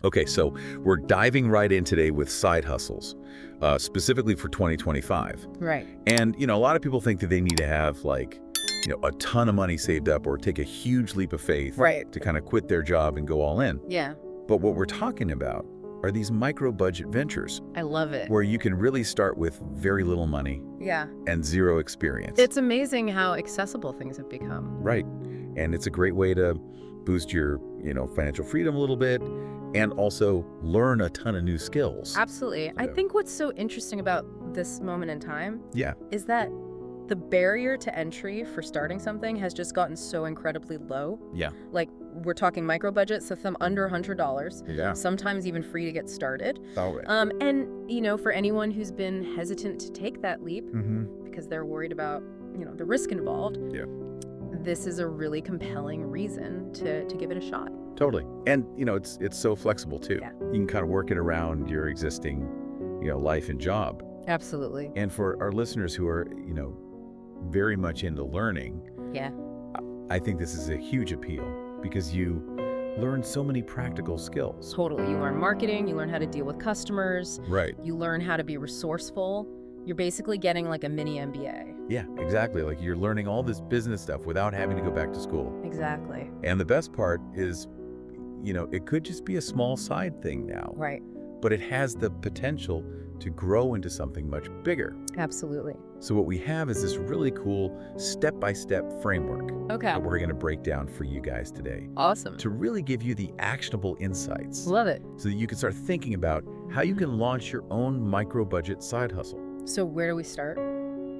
Okay, so we're diving right in today with side hustles, specifically for 2025. Right. And, a lot of people think that they need to have, like, a ton of money saved up or take a huge leap of faith Right. to kind of quit their job and go all in. Yeah. But what we're talking about are these micro-budget ventures I love it. where you can really start with very little money Yeah. and zero experience. It's amazing how accessible things have become. Right. And it's a great way to boost your, financial freedom a little bit and also learn a ton of new skills. Absolutely. I think what's so interesting about this moment in time Yeah. is that the barrier to entry for starting something has just gotten so incredibly low. Yeah. Like, we're talking micro budgets, so some under $100, Yeah. sometimes even free to get started. All right. And, for anyone who's been hesitant to take that leap Mm-hmm. because they're worried about, the risk involved, Yeah. this is a really compelling reason to give it a shot. Totally. And, it's so flexible, too. Yeah. You can kind of work it around your existing, life and job. Absolutely. And for our listeners who are, very much into learning, Yeah. I think this is a huge appeal because you learn so many practical skills. Totally. You learn marketing, you learn how to deal with customers, Right. you learn how to be resourceful. You're basically getting like a mini MBA. Yeah, exactly. Like you're learning all this business stuff without having to go back to school. Exactly. And the best part is, it could just be a small side thing now, Right. but it has the potential to grow into something much bigger. Absolutely. So what we have is this really cool step-by-step framework Okay. that we're going to break down for you guys today Awesome. to really give you the actionable insights Love it. so that you can start thinking about how you can launch your own micro-budget side hustle. So where do we start?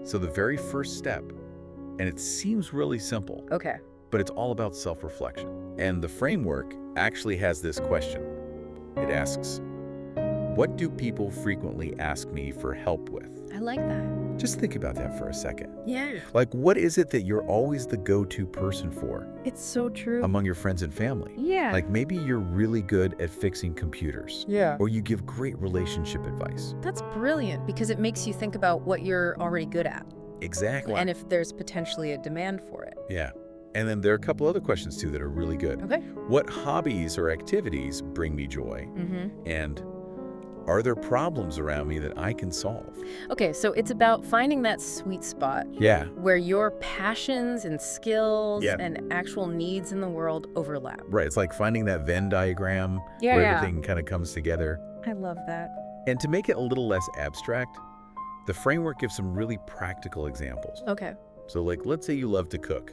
So the very first step, and it seems really simple, Okay. but it's all about self-reflection. And the framework actually has this question. It asks, what do people frequently ask me for help with? I like that. Just think about that for a second. Yeah. Like, what is it that you're always the go-to person for It's so true. among your friends and family? Yeah. Like maybe you're really good at fixing computers. Yeah. Or you give great relationship advice. That's brilliant because it makes you think about what you're already good at Exactly. and if there's potentially a demand for it. Yeah. And then there are a couple other questions too that are really good. Okay. What hobbies or activities bring me joy? Mm-hmm. And are there problems around me that I can solve? Okay, so it's about finding that sweet spot Yeah. where your passions and skills Yeah. and actual needs in the world overlap. Right. It's like finding that Venn diagram Yeah, where yeah. everything kind of comes together. I love that. And to make it a little less abstract, the framework gives some really practical examples. Okay. So like, let's say you love to cook.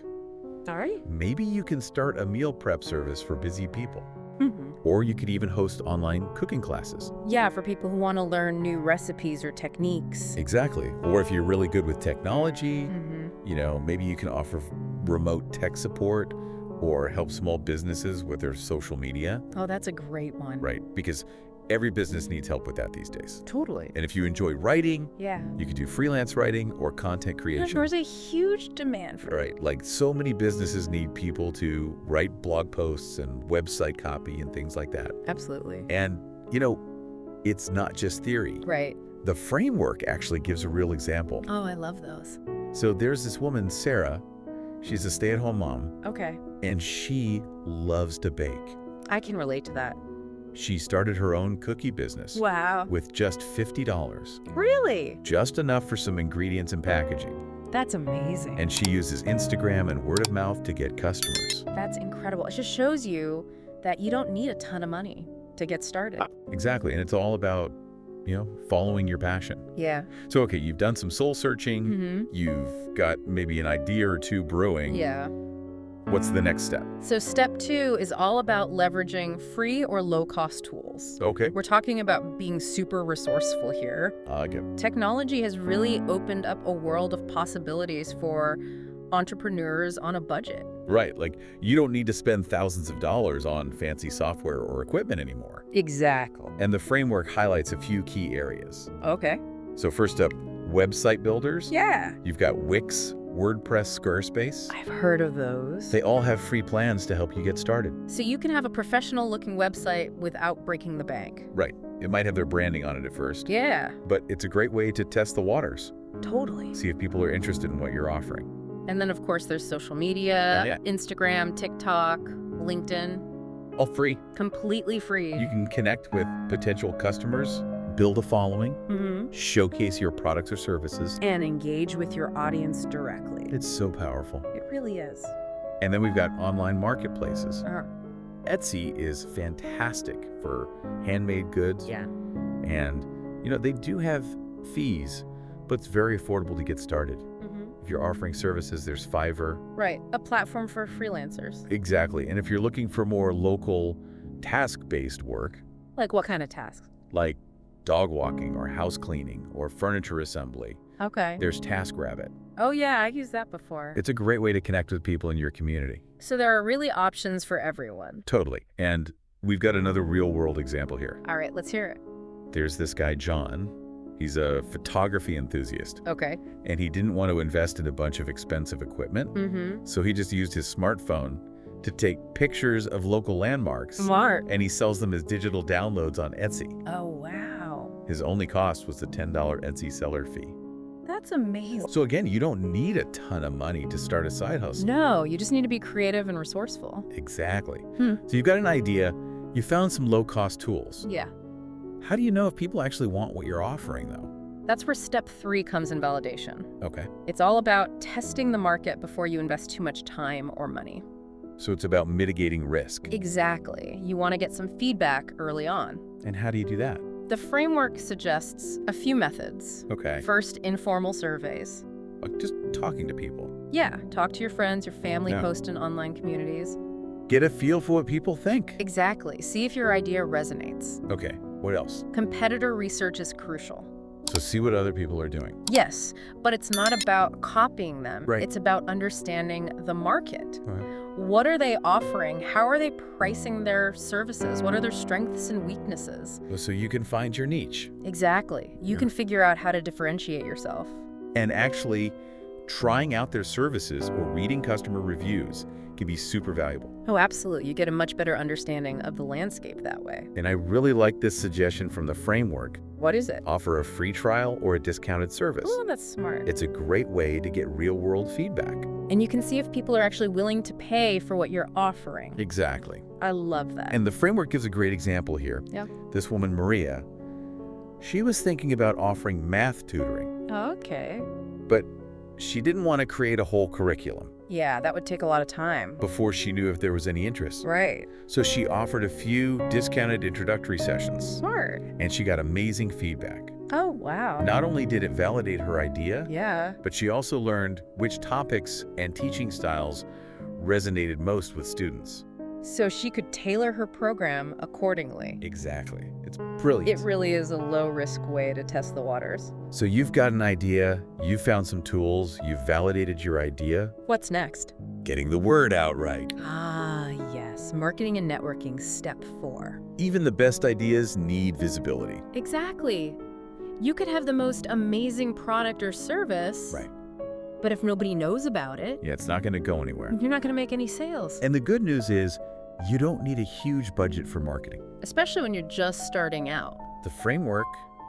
All right. Maybe you can start a meal prep service for busy people. Mm-hmm. Or you could even host online cooking classes. Yeah, for people who want to learn new recipes or techniques. Exactly. Or if you're really good with technology, Mm-hmm. maybe you can offer remote tech support or help small businesses with their social media. Oh, that's a great one. Right. Because every business needs help with that these days. Totally. And if you enjoy writing, Yeah. you could do freelance writing or content creation. There's a huge demand for it. Right. Like so many businesses need people to write blog posts and website copy and things like that. Absolutely. And, it's not just theory. Right. The framework actually gives a real example. Oh, I love those. So there's this woman, Sarah. She's a stay-at-home mom, Okay. and she loves to bake. I can relate to that. She started her own cookie business Wow. with just $50, Really? just enough for some ingredients and packaging. That's amazing. And she uses Instagram and word of mouth to get customers. That's incredible. It just shows you that you don't need a ton of money to get started. Exactly. And it's all about, following your passion. Yeah. So, okay, you've done some soul searching. Mm-hmm. You've got maybe an idea or two brewing. Yeah. What's the next step? So step 2 is all about leveraging free or low-cost tools. Okay. We're talking about being super resourceful here. I get Technology has really opened up a world of possibilities for entrepreneurs on a budget. Right. Like you don't need to spend thousands of dollars on fancy software or equipment anymore. Exactly. And the framework highlights a few key areas. Okay. So first up, website builders. Yeah. You've got Wix, WordPress, Squarespace. I've heard of those. They all have free plans to help you get started. So you can have a professional-looking website without breaking the bank. Right. It might have their branding on it at first, Yeah, but it's a great way to test the waters. totally. See if people are interested in what you're offering. And then, of course, there's social media, Yeah. Instagram, TikTok, LinkedIn. All free. Completely free. You can connect with potential customers, build a following, showcase your products or services. And engage with your audience directly. It's so powerful. It really is. And then we've got online marketplaces. Uh-huh. Etsy is fantastic for handmade goods. Yeah. And, they do have fees, but it's very affordable to get started. If you're offering services, there's Fiverr. Right. A platform for freelancers. Exactly. And if you're looking for more local task-based work, Like what kind of tasks? like dog walking or house cleaning or furniture assembly, Okay. there's TaskRabbit. Oh, yeah, I've used that before. It's a great way to connect with people in your community. So there are really options for everyone. Totally. And we've got another real-world example here. All right, let's hear it. There's this guy, John. He's a photography enthusiast, Okay. and he didn't want to invest in a bunch of expensive equipment, so he just used his smartphone to take pictures of local landmarks. Smart. And he sells them as digital downloads on Etsy. Oh, wow. His only cost was the $10 Etsy seller fee. That's amazing. So again, you don't need a ton of money to start a side hustle. No, you just need to be creative and resourceful. Exactly. So you've got an idea, you found some low-cost tools. Yeah. How do you know if people actually want what you're offering, though? That's where step 3 comes in validation. Okay. It's all about testing the market before you invest too much time or money. So it's about mitigating risk. Exactly. You want to get some feedback early on. And how do you do that? The framework suggests a few methods. Okay. First, informal surveys. Like just talking to people. Yeah, talk to your friends, your family, Yeah. post in online communities. Get a feel for what people think. Exactly. See if your idea resonates. Okay, what else? Competitor research is crucial. So see what other people are doing. Yes, but it's not about copying them. Right. It's about understanding the market. All right. What are they offering? How are they pricing their services? What are their strengths and weaknesses? So you can find your niche. Exactly. You Yeah. can figure out how to differentiate yourself. And actually, trying out their services or reading customer reviews can be super valuable. Oh, absolutely. You get a much better understanding of the landscape that way. And I really like this suggestion from the framework. What is it? Offer a free trial or a discounted service. Oh, that's smart. It's a great way to get real-world feedback. And you can see if people are actually willing to pay for what you're offering. Exactly. I love that. And the framework gives a great example here. Yeah. This woman, Maria, she was thinking about offering math tutoring, Okay. but she didn't want to create a whole curriculum Yeah, that would take a lot of time. before she knew if there was any interest. Right. So she offered a few discounted introductory sessions, Smart. and she got amazing feedback. Oh, wow. Not only did it validate her idea, Yeah. but she also learned which topics and teaching styles resonated most with students. So she could tailor her program accordingly. Exactly. It's brilliant. It really is a low-risk way to test the waters. So you've got an idea, you've found some tools, you've validated your idea. What's next? Getting the word out right. Ah, yes. Marketing and networking, step 4. Even the best ideas need visibility. Exactly. You could have the most amazing product or service, Right. but if nobody knows about it, Yeah, it's not going to go anywhere. you're not going to make any sales, And the good news is, you don't need a huge budget for marketing. especially when you're just starting out. The framework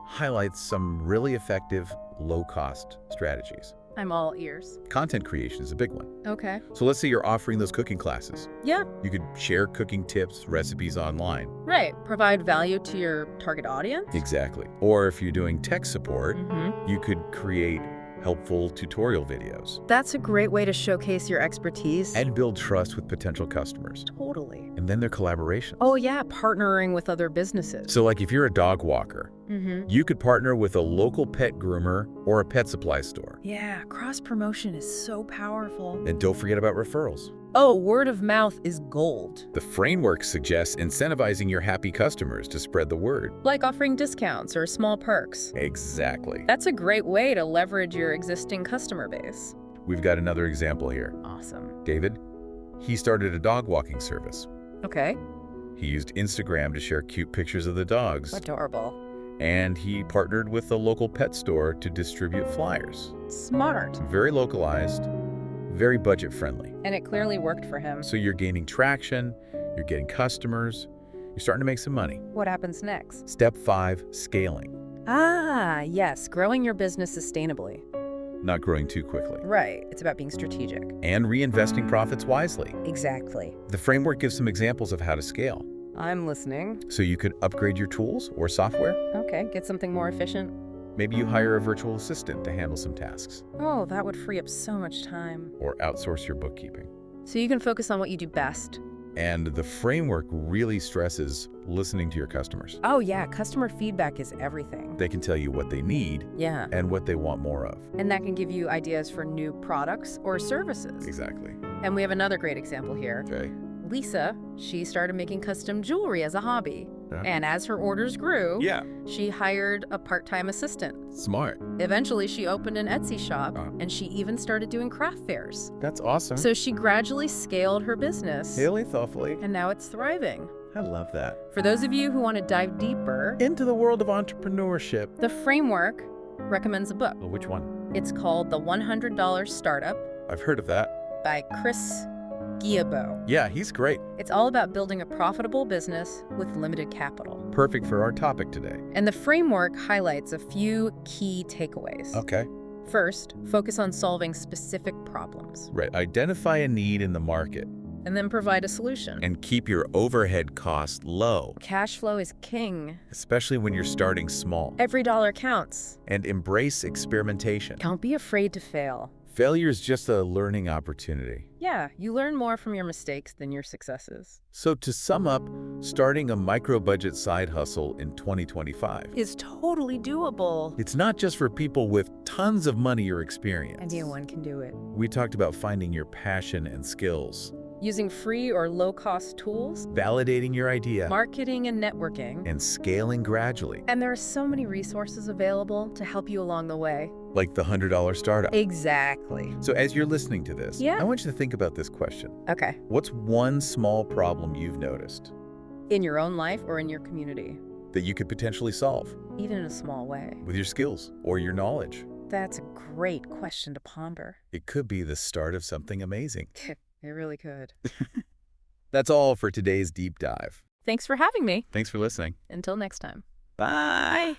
highlights some really effective, low-cost strategies. I'm all ears. Content creation is a big one. Okay. So let's say you're offering those cooking classes. Yeah, You could share cooking tips, recipes online. right. Provide value to your target audience. Exactly. Or if you're doing tech support, Mm-hmm. you could create helpful tutorial videos That's a great way to showcase your expertise. and build trust with potential customers. Totally. And then their collaborations. Oh, yeah, partnering with other businesses. So like if you're a dog walker, Mm-hmm. you could partner with a local pet groomer or a pet supply store. Yeah, cross-promotion is so powerful. And don't forget about referrals. Oh, word of mouth is gold. The framework suggests incentivizing your happy customers to spread the word. Like offering discounts or small perks. Exactly. That's a great way to leverage your existing customer base. We've got another example here. Awesome. David, he started a dog walking service. Okay. He used Instagram to share cute pictures of the dogs. Adorable. And he partnered with a local pet store to distribute flyers. Smart. Very localized, very budget-friendly. And it clearly worked for him. So you're gaining traction, you're getting customers, you're starting to make some money. What happens next? Step 5, scaling. Ah, yes, growing your business sustainably. not growing too quickly, Right. It's about being strategic. and reinvesting profits wisely. Exactly. The framework gives some examples of how to scale, I'm listening. so you could upgrade your tools or software. Okay, get something more efficient. Maybe you hire a virtual assistant to handle some tasks, Oh, that would free up so much time. or outsource your bookkeeping. So you can focus on what you do best. And the framework really stresses listening to your customers. Oh yeah, customer feedback is everything. They can tell you what they need Yeah. and what they want more of. And that can give you ideas for new products or services. Exactly. And we have another great example here. Okay. Lisa, she started making custom jewelry as a hobby. Yeah. And as her orders grew, Yeah. she hired a part-time assistant. Smart. Eventually, she opened an Etsy shop, Uh. and she even started doing craft fairs. That's awesome. So she gradually scaled her business, Really thoughtfully. and now it's thriving. I love that. For those of you who want to dive deeper, Into the world of entrepreneurship. the framework recommends a book. Oh, which one? It's called The $100 Startup I've heard of that. by Chris Guillebeau. Yeah, he's great. It's all about building a profitable business with limited capital. Perfect for our topic today. And the framework highlights a few key takeaways. Okay. First, focus on solving specific problems, Right. Identify a need in the market and then provide a solution. and keep your overhead costs low, Cash flow is king. especially when you're starting small. Every dollar counts. And embrace experimentation. Don't be afraid to fail. Failure is just a learning opportunity. Yeah, you learn more from your mistakes than your successes. So to sum up, starting a micro-budget side hustle in 2025. Is totally doable. It's not just for people with tons of money or experience. Anyone can do it. We talked about finding your passion and skills, Using free or low-cost tools, validating your idea, marketing and networking. and scaling gradually, And there are so many resources available to help you along the way. like the $100 startup. Exactly. So as you're listening to this, Yeah. I want you to think about this question. Okay. What's one small problem you've noticed In your own life or in your community, that you could potentially solve even in a small way. with your skills or your knowledge? That's a great question to ponder. It could be the start of something amazing. It really could. That's all for today's deep dive. Thanks for having me. Thanks for listening. Until next time. Bye.